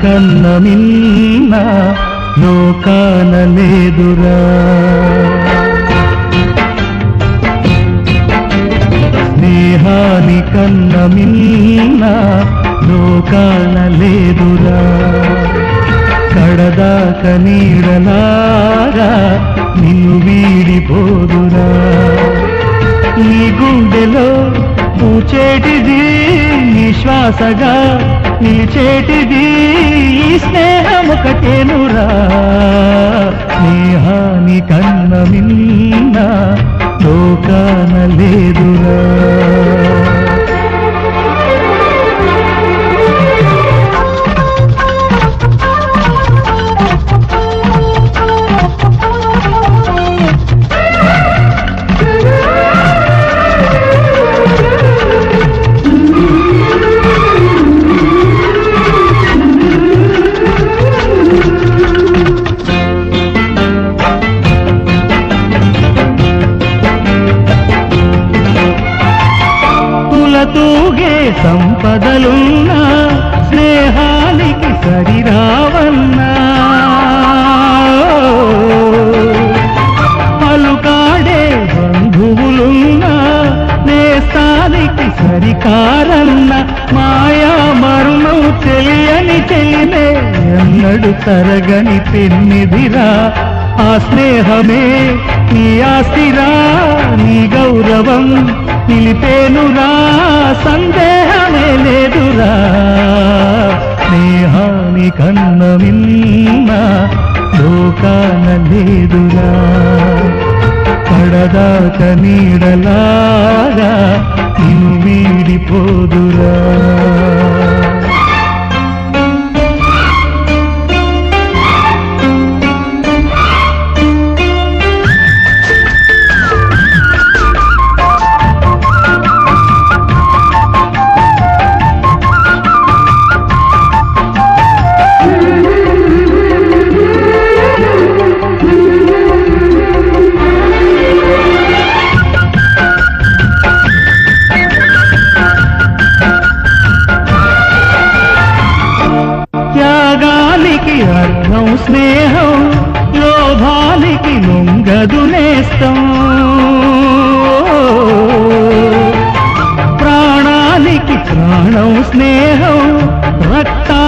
కన్న మిన్న లోకాన లేదురా స్నేహాని కన్న మిన్న లోకాన లేదురా కడదాక నీడలాగా నిన్ను వీడిపోదురా నీ గుండెలో పూచేటిది నీ శ్వాసగా నిలిచేటిది ఈ స్నేహమొకటేనురా స్నేహాని కన్న మిన్న లోకాన లేదురా తూగే సంపదలున్నా స్నేహానికి సరిరావన్నా పలుకాడే బంధువులున్నా నేస్తానికి సరికారన్న మాయా మరుణం తెలియని తెలినే ఎన్నడు తరగని పెన్నిదిరా ఆ స్నేహమే నీ ఆస్తిరా నీ గౌరవం నిలిపేనురా సందేహమే లేదురా స్నేహాని కన్న మిన్న లోకాన లేదురా పడదాక నీడలాగా నిన్ను వీడిపోదురా త్యాగానికి అర్థం స్నేహం లోభానికి లొంగదు నేస్తం ప్రాణానికి ప్రాణం స్నేహం రక్తా